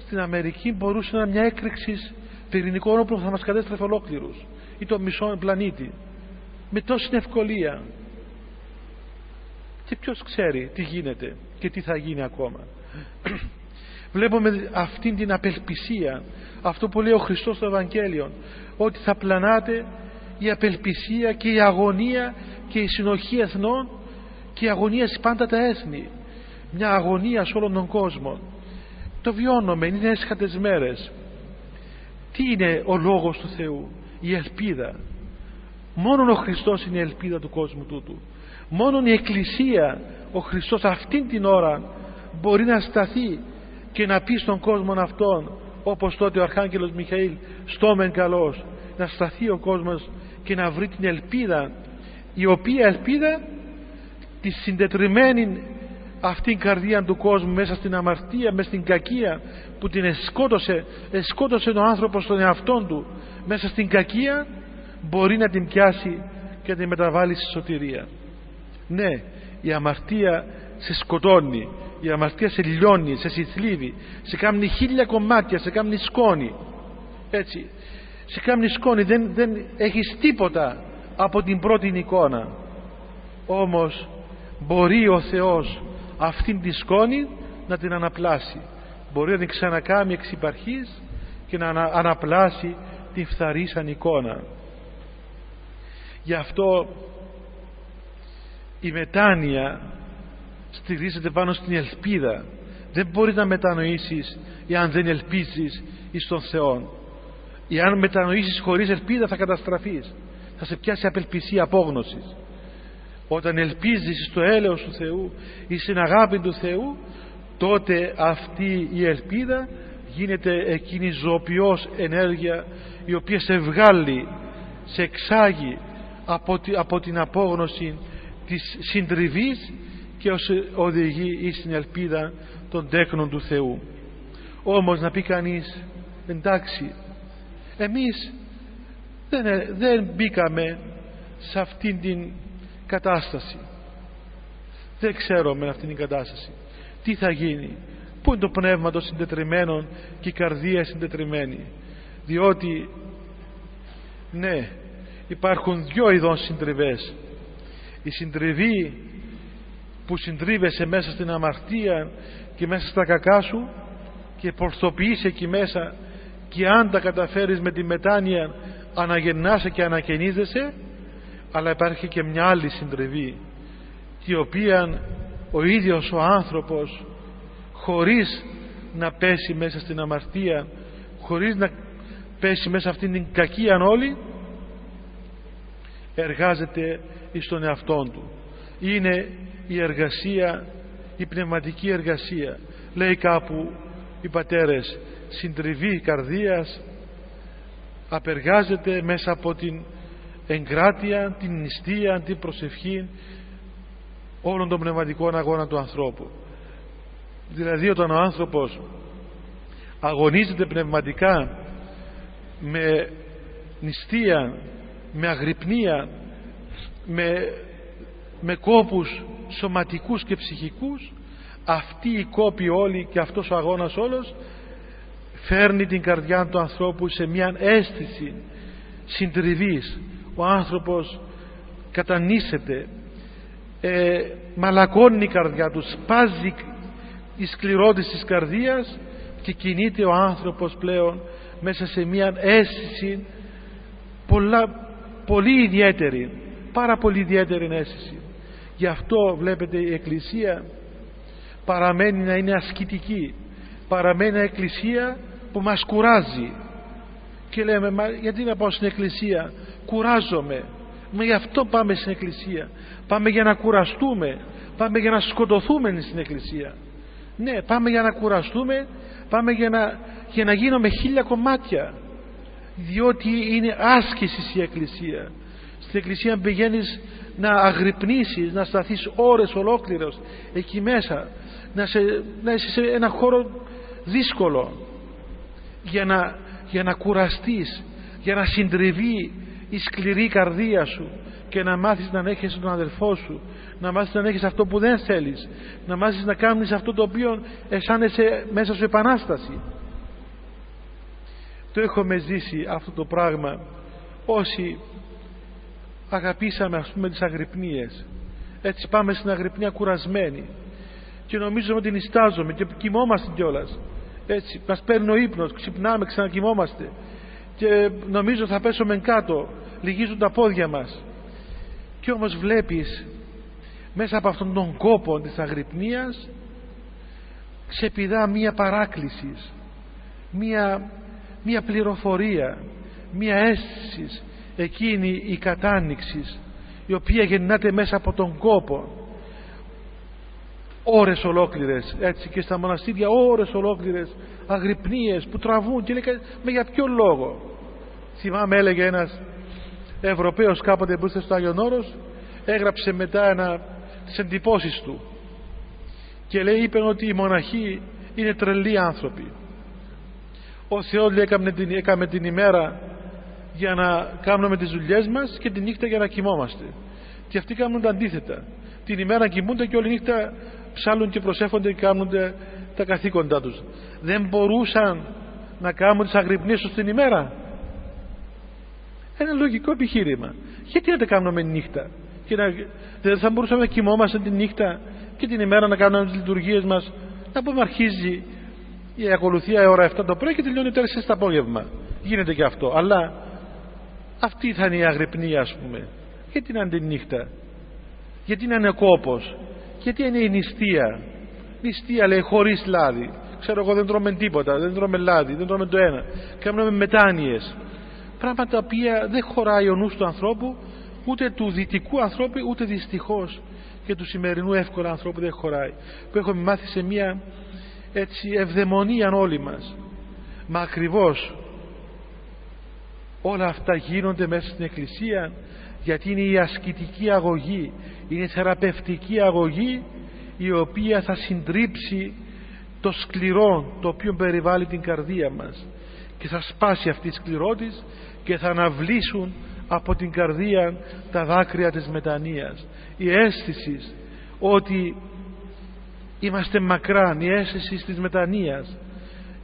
στην Αμερική μπορούσε να είναι μια έκρηξη πυρηνικών όπλων που θα μας κατέστρεφε ολόκληρους ή το μισό πλανήτη με τόση ευκολία. Και ποιος ξέρει τι γίνεται και τι θα γίνει ακόμα. Βλέπουμε αυτήν την απελπισία, αυτό που λέει ο Χριστός στο Ευαγγέλιο, ότι θα πλανάται η απελπισία και η αγωνία και η συνοχή εθνών και η αγωνία στις πάντα τα έθνη. Μια αγωνία σε όλον τον κόσμο. Το βιώνουμε, είναι έσχατες μέρες. Τι είναι ο λόγος του Θεού? Η ελπίδα. Μόνον ο Χριστός είναι η ελπίδα του κόσμου τούτου. Μόνον η Εκκλησία, ο Χριστός αυτήν την ώρα μπορεί να σταθεί και να πει στον κόσμο αυτόν, όπως τότε ο Αρχάγγελος Μιχαήλ, στόμεν καλός, να σταθεί ο κόσμος και να βρει την ελπίδα, η οποία ελπίδα τη συντετριμμένη αυτήν καρδία του κόσμου μέσα στην αμαρτία, μέσα στην κακία που την εσκότωσε ο άνθρωπος στον εαυτόν του, μέσα στην κακία μπορεί να την πιάσει και να την μεταβάλει στη σωτηρία. Ναι, η αμαρτία σε σκοτώνει, η αμαρτία σε λιώνει, σε συθλίβει, σε κάνει 1000 κομμάτια, σε κάνει σκόνη, έτσι, σε κάνει σκόνη, δεν έχεις τίποτα από την πρώτη εικόνα. Όμως μπορεί ο Θεός αυτήν τη σκόνη να την αναπλάσει, μπορεί να την ξανακάμει εξ υπαρχής και να αναπλάσει την φθαρήσαν εικόνα. Γι' αυτό η μετάνοια στηρίζεται πάνω στην ελπίδα. Δεν μπορεί να μετανοήσεις εάν δεν ελπίζεις εις τον Θεό. Εάν μετανοήσεις χωρίς ελπίδα θα καταστραφείς, θα σε πιάσει απελπισία, απόγνωσης. Όταν ελπίζεις στο έλεος του Θεού ή στην αγάπη του Θεού, τότε αυτή η ελπίδα γίνεται εκείνη η ζωοποιός ενέργεια, η οποία σε βγάλει, σε εξάγει από την απόγνωση της συντριβής και οδηγεί στην ελπίδα των τέκνων του Θεού. Όμως να πει κανείς, εντάξει, εμείς δεν μπήκαμε σε αυτήν την κατάσταση, δεν ξέρουμε αυτήν την κατάσταση, τι θα γίνει, πού είναι το πνεύμα των συντετριμμένων και η καρδία συντετριμμένη? Διότι ναι, υπάρχουν δυο ειδών συντριβές. Η συντριβή που συντρίβεσαι μέσα στην αμαρτία και μέσα στα κακά σου και πορθοποιείσαι εκεί μέσα, και αν τα καταφέρεις με τη μετάνοια αναγεννάσαι και ανακαινίζεσαι. Αλλά υπάρχει και μια άλλη συντριβή, η οποία ο ίδιος ο άνθρωπος, χωρίς να πέσει μέσα στην αμαρτία, χωρίς να πέσει μέσα αυτήν την κακία όλη, εργάζεται εις τον εαυτόν του. Είναι η εργασία, η πνευματική εργασία. Λέει κάπου οι πατέρες, συντριβή καρδίας απεργάζεται μέσα από την εγκράτεια, την νηστεία, την προσευχή, όλων των πνευματικών αγώνων του ανθρώπου. Δηλαδή όταν ο άνθρωπος αγωνίζεται πνευματικά με νηστεία, με αγρυπνία, με κόπους σωματικούς και ψυχικούς, αυτή η κόπη όλη και αυτός ο αγώνας όλος φέρνει την καρδιά του ανθρώπου σε μια αίσθηση συντριβής. Ο άνθρωπος κατανύσσεται, μαλακώνει η καρδιά του, σπάζει η σκληρότηση της καρδίας και κινείται ο άνθρωπος πλέον μέσα σε μια αίσθηση πολύ ιδιαίτερη, πάρα πολύ ιδιαίτερη αίσθηση. Γι' αυτό βλέπετε η Εκκλησία παραμένει να είναι ασκητική, παραμένει μια Εκκλησία που μας κουράζει και λέμε γιατί να πάω στην Εκκλησία, κουράζομαι. Μα γι' αυτό πάμε στην Εκκλησία, πάμε για να κουραστούμε, πάμε για να σκοτωθούμε στην Εκκλησία. Ναι, πάμε για να κουραστούμε, πάμε για να γίνουμε 1000 κομμάτια, διότι είναι άσκηση η Εκκλησία. Στην Εκκλησία πηγαίνεις να αγρυπνήσεις, να σταθείς ώρες ολόκληρες εκεί μέσα, να είσαι σε ένα χώρο δύσκολο για να κουραστείς, για να συντριβεί η σκληρή καρδία σου και να μάθεις να ανέχεσαι τον αδελφό σου, να μάθεις να ανέχεσαι αυτό που δεν θέλεις, να μάθεις να κάνεις αυτό το οποίο αισθάνεσαι μέσα σου επανάσταση. Το έχουμε ζήσει αυτό το πράγμα όσοι αγαπήσαμε ας πούμε τις αγρυπνίες. Έτσι πάμε στην αγρυπνία κουρασμένοι και νομίζουμε ότι νηστάζουμε και κοιμόμαστε κιόλας. Έτσι μας παίρνει ο ύπνος, ξυπνάμε, ξανακοιμόμαστε και νομίζω θα πέσουμε κάτω, λυγίζουν τα πόδια μας. Και όμως βλέπεις μέσα από αυτόν τον κόπο της αγρυπνίας ξεπηδά μία παράκληση, μία πληροφορία, μία αίσθηση, εκείνη η κατάνοιξη η οποία γεννάται μέσα από τον κόπο ώρες ολόκληρες, έτσι, και στα μοναστήρια ώρες ολόκληρες αγρυπνίες που τραβούν και λέει για ποιο λόγο. Θυμάμαι έλεγε ένας Ευρωπαίος κάποτε που ήρθε στο Άγιον Όρος, έγραψε μετά τις εντυπώσεις του και λέει, είπε ότι οι μοναχοί είναι τρελοί άνθρωποι. Ο Θεός λέει έκαμε την ημέρα για να κάνουμε τις δουλειές μας και τη νύχτα για να κοιμόμαστε, και αυτοί κάνουν τα αντίθετα. Την ημέρα κοιμούνται και όλη νύχτα ψάλλουν και προσεύχονται και κάνουν τα καθήκοντά τους. Δεν μπορούσαν να κάνουν τις αγρυπνίες τους την ημέρα? Ένα λογικό επιχείρημα. Γιατί να τα κάνουμε νύχτα? Δεν θα μπορούσαμε να κοιμόμαστε τη νύχτα και την ημέρα να κάνουμε τις λειτουργίες μας, να πούμε αρχίζει η ακολουθία η ώρα 7 το πρωί και τελειώνει 4 το απόγευμα. Γίνεται και αυτό, αλλά αυτή θα είναι η αγρυπνία ας πούμε. Γιατί να είναι τη νύχτα? Γιατί να είναι κόπος? Γιατί είναι η νηστεία? Νηστεία λέει χωρίς λάδι. Ξέρω εγώ, δεν τρώμε τίποτα, δεν τρώμε λάδι, δεν τρώμε το ένα. Κάνουμε μετάνοιες. Πράγματα τα οποία δεν χωράει ο νους του ανθρώπου, ούτε του δυτικού ανθρώπου, ούτε δυστυχώς και του σημερινού εύκολα ανθρώπου δεν χωράει. Που έχουμε μάθει σε μια έτσι ευδαιμονία όλοι μας. Μα ακριβώς όλα αυτά γίνονται μέσα στην Εκκλησία, γιατί είναι η ασκητική αγωγή, είναι η θεραπευτική αγωγή η οποία θα συντρίψει το σκληρό το οποίο περιβάλλει την καρδία μας και θα σπάσει αυτή η σκληρότης και θα αναβλήσουν από την καρδία τα δάκρυα της μετανοίας, η αίσθηση ότι είμαστε μακράν, η αίσθηση της μετανοίας,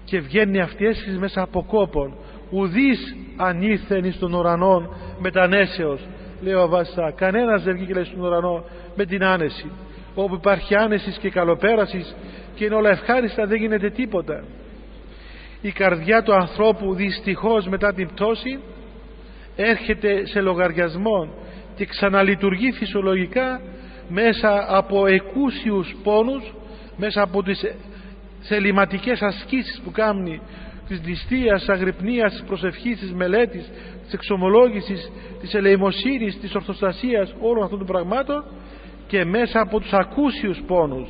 και βγαίνει αυτή η αίσθηση μέσα από κόπον. Ουδής ανήλθεν εις των ουρανών μετανέσεως, λέει ο Βάσσα. Κανένας δεν βγήκε στον ουρανό με την άνεση. Όπου υπάρχει άνεση και καλοπέρασης και είναι όλα ευχάριστα, δεν γίνεται τίποτα. Η καρδιά του ανθρώπου δυστυχώς μετά την πτώση έρχεται σε λογαριασμό και ξαναλειτουργεί φυσιολογικά μέσα από εκούσιους πόνους, μέσα από τις θεληματικές ασκήσεις που κάνει, της νηστείας, της αγρυπνίας, της προσευχής, της μελέτης, της εξομολόγησης, της ελεημοσύνης, της ορθοστασίας, όλων αυτών των πραγμάτων, και μέσα από τους ακούσιους πόνους,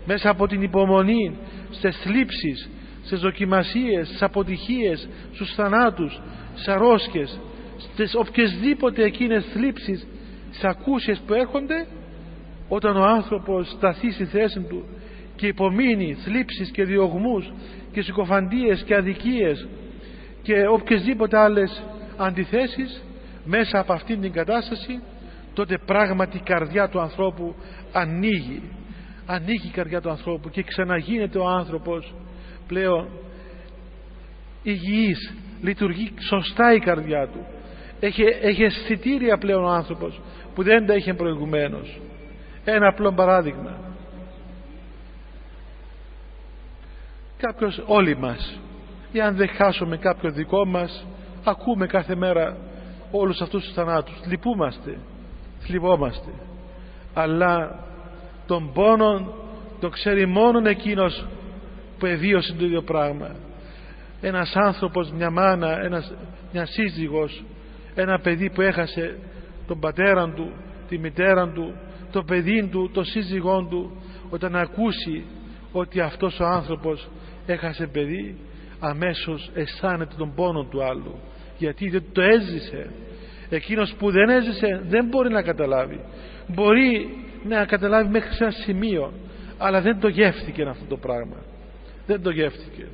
μέσα από την υπομονή στις θλίψεις, στις δοκιμασίες, στις αποτυχίες, στους θανάτους, στις αρρώσκες, στις οποιασδήποτε εκείνες θλίψεις, τις ακούσιες που έρχονται, όταν ο άνθρωπος σταθεί στη θέση του και υπομείνει θλίψεις και διωγμούς και συκοφαντίες και αδικίες και οποιασδήποτε άλλες αντιθέσεις, μέσα από αυτήν την κατάσταση, τότε πράγματι η καρδιά του ανθρώπου ανοίγει η καρδιά του ανθρώπου και ξαναγίνεται ο άνθρωπος πλέον υγιής, λειτουργεί σωστά η καρδιά του, έχει αισθητήρια πλέον ο άνθρωπος που δεν τα είχε προηγουμένως. Ένα απλό παράδειγμα: κάποιος, όλοι μας, εάν δεν χάσουμε κάποιο δικό μας, ακούμε κάθε μέρα όλους αυτούς τους θανάτους, λυπούμαστε, θλιβόμαστε, αλλά τον πόνο το ξέρει μόνον εκείνος που εβίωσε το ίδιο πράγμα. Ένας άνθρωπος, μια μάνα, μια σύζυγος, ένα παιδί που έχασε τον πατέρα του, τη μητέρα του, το παιδί του, το σύζυγό του, όταν ακούσει ότι αυτός ο άνθρωπος έχασε παιδί, αμέσως αισθάνεται τον πόνο του άλλου, γιατί δεν το έζησε. Εκείνος που δεν έζησε δεν μπορεί να καταλάβει. Μπορεί να καταλάβει μέχρι σε ένα σημείο, αλλά δεν το γεύθηκε αυτό το πράγμα. Δεν το γεύθηκε.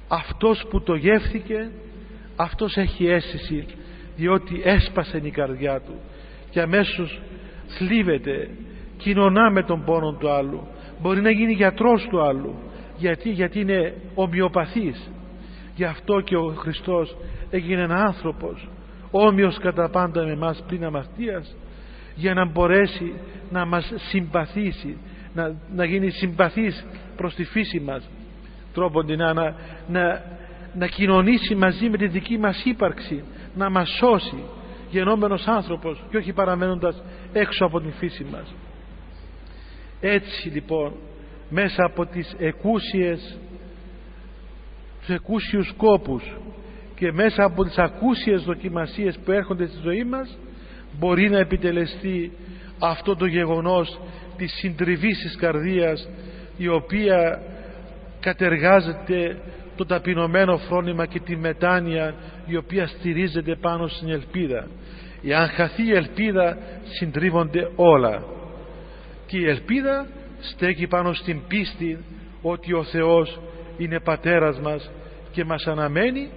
Αυτός που το γεύθηκε, αυτός έχει αίσθηση, διότι έσπασε η καρδιά του και αμέσως θλίβεται, κοινωνά με τον πόνο του άλλου. Μπορεί να γίνει γιατρός του άλλου, γιατί είναι ομοιοπαθής. Γι' αυτό και ο Χριστός έγινε ένα άνθρωπος όμοιος κατά πάντα με εμάς πλην αμαρτίας, για να μπορέσει να μας συμπαθήσει, να γίνει συμπαθής προς τη φύση μας, τρόπον να κοινωνήσει μαζί με τη δική μας ύπαρξη, να μας σώσει, γενόμενος άνθρωπος και όχι παραμένοντας έξω από την φύση μας. Έτσι λοιπόν, μέσα από τους εκούσιους κόπους και μέσα από τις ακούσιες δοκιμασίες που έρχονται στη ζωή μας, μπορεί να επιτελεστεί αυτό το γεγονός της συντριβής της καρδίας, η οποία κατεργάζεται το ταπεινωμένο φρόνημα και τη μετάνοια, η οποία στηρίζεται πάνω στην ελπίδα. Εάν χαθεί η ελπίδα, συντρίβονται όλα, και η ελπίδα στέκει πάνω στην πίστη ότι ο Θεός είναι πατέρας μας και μας αναμένει,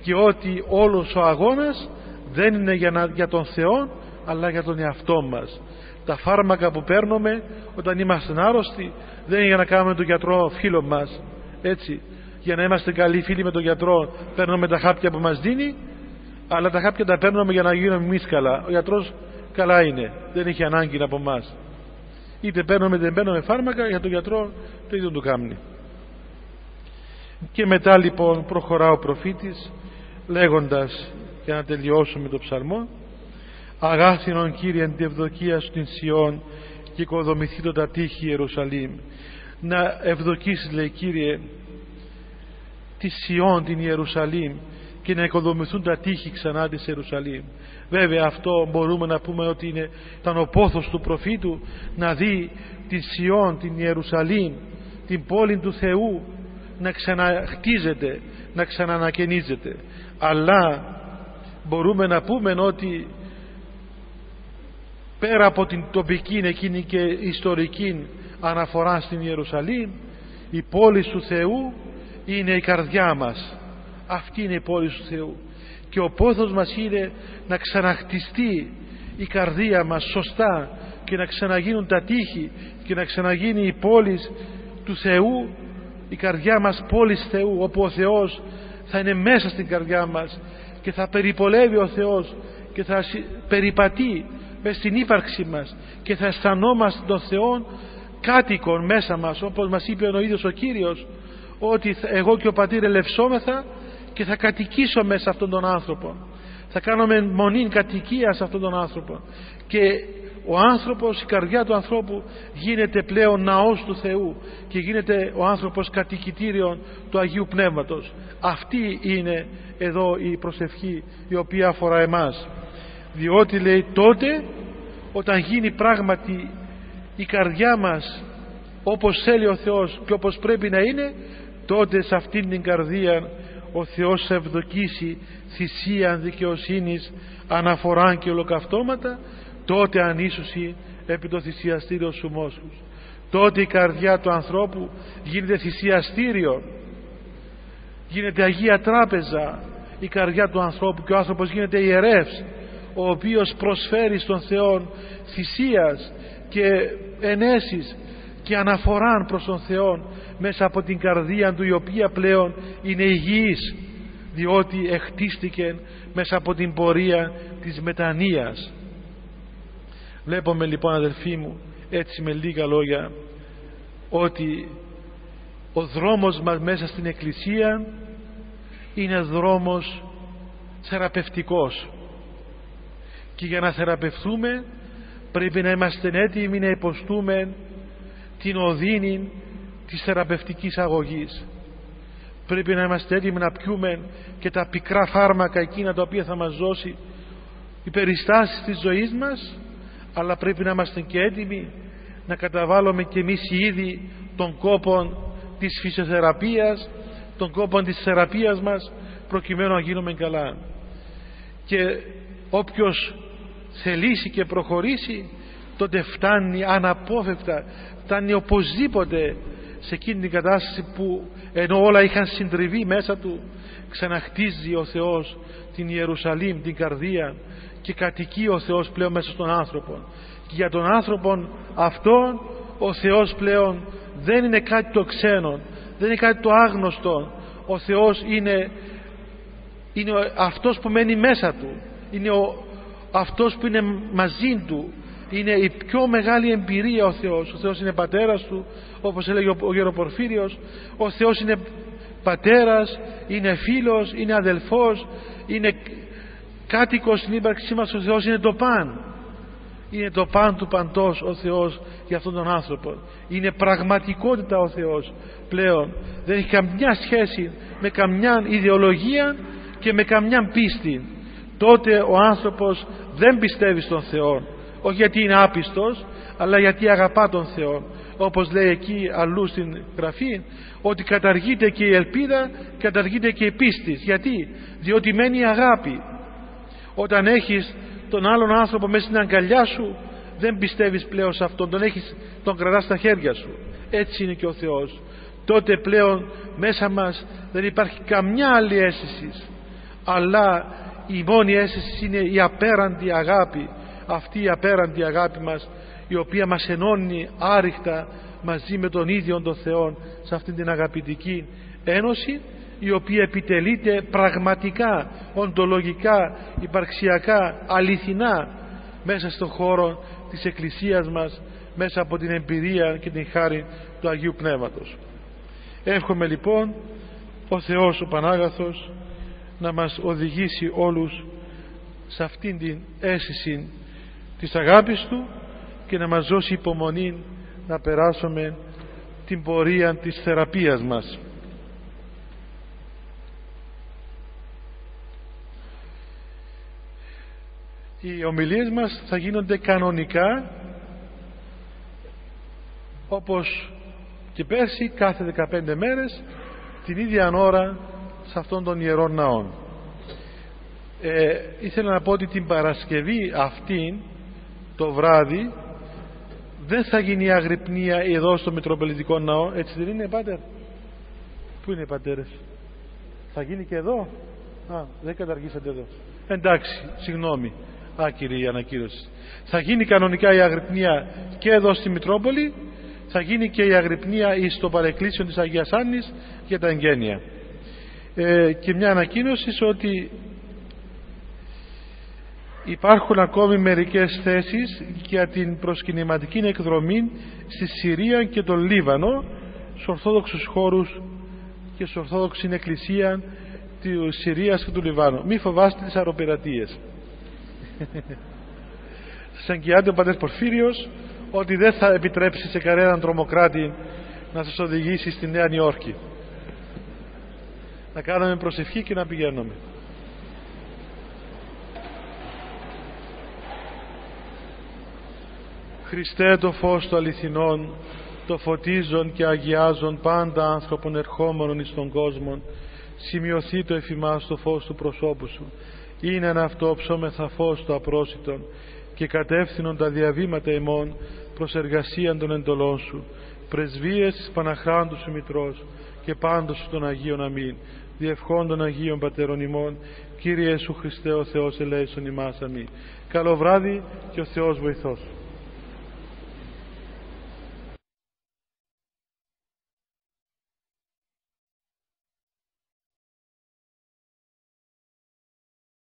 και ότι όλος ο αγώνας δεν είναι για τον Θεό, αλλά για τον εαυτό μας. Τα φάρμακα που παίρνουμε όταν είμαστε άρρωστοι δεν είναι για να κάνουμε τον γιατρό φίλο μας, έτσι, για να είμαστε καλοί φίλοι με τον γιατρό παίρνουμε τα χάπια που μας δίνει, αλλά τα χάπια τα παίρνουμε για να γίνουμε εμείς καλά. Ο γιατρός καλά είναι, δεν έχει ανάγκη από εμάς. Είτε παίρνουμε είτε δεν παίρνουμε φάρμακα, για τον γιατρό το ίδιο του κάνει. Και μετά λοιπόν προχωρά ο προφήτης λέγοντας, για να τελειώσουμε το ψαλμό: αγάθινον Κύριε εν τη ευδοκία σου την Σιών και οικοδομηθεί το τα τείχη Ιερουσαλήμ. Να ευδοκίσεις, λέει, Κύριε, τη Σιών, την Ιερουσαλήμ, και να οικοδομηθούν τα τείχη ξανά της Ιερουσαλήμ. Βέβαια αυτό μπορούμε να πούμε ότι ήταν ο πόθος του προφήτου, να δει τη Σιών, την Ιερουσαλήμ, την πόλη του Θεού να ξαναχτίζεται, να ξανανακαινίζεται. Αλλά μπορούμε να πούμε ότι πέρα από την τοπική εκείνη και ιστορική αναφορά στην Ιερουσαλήμ, η πόλη του Θεού είναι η καρδιά μας. Αυτή είναι η πόλη του Θεού, και ο πόθος μας είναι να ξαναχτιστεί η καρδία μας σωστά και να ξαναγίνουν τα τείχη και να ξαναγίνει η πόλη του Θεού, η καρδιά μας πόλης Θεού, όπου ο Θεός θα είναι μέσα στην καρδιά μας και θα περιπολεύει ο Θεός και θα περιπατεί μες στην ύπαρξη μας και θα αισθανόμαστε τον Θεό κάτοικον μέσα μας, όπως μας είπε ο ίδιος ο Κύριος, ότι εγώ και ο Πατήρ ελευσόμεθα και θα κατοικήσω μέσα σε αυτόν τον άνθρωπο, θα κάνουμε μονήν κατοικία σε αυτόν τον άνθρωπο, και ο άνθρωπος, η καρδιά του ανθρώπου γίνεται πλέον ναός του Θεού και γίνεται ο άνθρωπος κατοικητήριον του Αγίου Πνεύματος. Αυτή είναι εδώ η προσευχή η οποία αφορά εμάς, διότι λέει τότε όταν γίνει πράγματι η καρδιά μας όπως θέλει ο Θεός και όπως πρέπει να είναι, τότε σε αυτήν την καρδία ο Θεός θα ευδοκίσει θυσία δικαιοσύνης, αναφορά και ολοκαυτώματα, τότε ανίσωση επί το θυσιαστήριο σου μόσχους. τότε η καρδιά του ανθρώπου γίνεται θυσιαστήριο, γίνεται Αγία Τράπεζα η καρδιά του ανθρώπου, και ο άνθρωπος γίνεται ιερεύς, ο οποίος προσφέρει στον Θεό θυσίας και ενέσεις και αναφοράν προς τον Θεό μέσα από την καρδία του, η οποία πλέον είναι υγιής, διότι εχτίστηκε μέσα από την πορεία της μετανοίας. Βλέπουμε λοιπόν, αδελφοί μου, έτσι με λίγα λόγια, ότι ο δρόμος μας μέσα στην Εκκλησία είναι δρόμος θεραπευτικός, και για να θεραπευθούμε πρέπει να είμαστε έτοιμοι να υποστούμε την οδύνη της θεραπευτικής αγωγής. Πρέπει να είμαστε έτοιμοι να πιούμε και τα πικρά φάρμακα εκείνα τα οποία θα μας δώσει οι περιστάσεις της ζωής μας, αλλά πρέπει να είμαστε και έτοιμοι να καταβάλουμε και εμείς οι ίδιοι των κόπων της φυσιοθεραπείας, των κόπων της θεραπείας μας, προκειμένου να γίνουμε καλά. Και όποιος θελήσει και προχωρήσει, τότε φτάνει αναπόφευκτα, φτάνει οπωσδήποτε σε εκείνη την κατάσταση που, ενώ όλα είχαν συντριβεί μέσα του, ξαναχτίζει ο Θεός την Ιερουσαλήμ, την καρδία, και κατοικεί ο Θεός πλέον μέσα στον άνθρωπο. Και για τον άνθρωπο αυτόν ο Θεός πλέον δεν είναι κάτι το ξένο, δεν είναι κάτι το άγνωστο. Ο Θεός είναι αυτός που μένει μέσα του, είναι αυτός που είναι μαζί του, είναι η πιο μεγάλη εμπειρία ο Θεός. Ο Θεός είναι πατέρας του, όπως έλεγε ο Γεροπορφύριος. Ο Θεός είναι πατέρας, είναι φίλος, είναι αδελφός, είναι κάτοικος στην ύπαρξή μας. Ο Θεός είναι το παν, είναι το παν του παντός ο Θεός για αυτόν τον άνθρωπο. Είναι πραγματικότητα ο Θεός πλέον, δεν έχει καμιά σχέση με καμιά ιδεολογία και με καμιά πίστη. Τότε ο άνθρωπος δεν πιστεύει στον Θεό, όχι γιατί είναι άπιστος, αλλά γιατί αγαπά τον Θεό. Όπως λέει εκεί αλλού στην Γραφή, ότι καταργείται και η ελπίδα, καταργείται και η πίστη. Γιατί? Διότι μένει η αγάπη. Όταν έχεις τον άλλον άνθρωπο μέσα στην αγκαλιά σου, δεν πιστεύεις πλέον σε αυτόν, τον κρατάς στα χέρια σου. Έτσι είναι και ο Θεός. Τότε πλέον μέσα μας δεν υπάρχει καμιά άλλη αίσθηση, αλλά η μόνη αίσθηση είναι η απέραντη αγάπη. Αυτή η απέραντη αγάπη μας, η οποία μας ενώνει άρρηκτα μαζί με τον ίδιο τον Θεό σε αυτή την αγαπητική ένωση, η οποία επιτελείται πραγματικά, οντολογικά, υπαρξιακά, αληθινά μέσα στον χώρο της Εκκλησίας μας, μέσα από την εμπειρία και την χάρη του Αγίου Πνεύματος. Εύχομαι λοιπόν ο Θεός ο Πανάγαθος να μας οδηγήσει όλους σε αυτήν την αίσθηση της αγάπης Του και να μας δώσει υπομονή να περάσουμε την πορεία της θεραπείας μας. Οι ομιλίες μας θα γίνονται κανονικά, όπως και πέρσι, κάθε 15 μέρες την ίδια ώρα σε αυτόν τον Ιερό Ναό. Ήθελα να πω ότι την Παρασκευή αυτή το βράδυ δεν θα γίνει η αγρυπνία εδώ στο Μητροπολιτικό Ναό. Έτσι δεν είναι, Πάτερ? Πού είναι οι πατέρες? Θα γίνει και εδώ? Δεν καταργήσατε εδώ. Εντάξει, συγγνώμη, άκυρη η ανακοίνωση. Θα γίνει κανονικά η αγρυπνία και εδώ στη Μητρόπολη, θα γίνει και η αγρυπνία στο παρεκκλήσιο της Αγίας Άννης για τα εγγένεια. Και μια ανακοίνωση ότι υπάρχουν ακόμη μερικές θέσεις για την προσκυνηματική εκδρομή στη Συρία και τον Λίβανο, στους Ορθόδοξους χώρους και στην Ορθόδοξη Εκκλησία της Συρίας και του Λιβάνου. Μη φοβάστε τις αεροπειρατείες. Σας εγγυάται ο Πατέρ Πορφύριος ότι δεν θα επιτρέψει σε κανέναν τρομοκράτη να σας οδηγήσει στη Νέα Νιόρκη. Να κάνουμε προσευχή και να πηγαίνουμε. Χριστέ, το φως του αληθινών, το φωτίζον και αγιάζον πάντα άνθρωπον ερχόμενον εις τον κόσμο, σημειωθεί το εφημάς το φως του προσώπου σου. Είναι ένα αυτό ψώμεθα φως το απρόσιτον, και κατεύθυνον τα διαβήματα ημών προς εργασίαν των εντολών σου, πρεσβείες της Παναχράντου σου Μητρός και πάντως σου των Αγίων αμήν, διευχών των Αγίων Πατέρων ημών, Κύριε Ιησού Χριστέ ο Θεός ελέησον ημάς αμήν. Καλό βράδυ και ο Θεός βοηθός.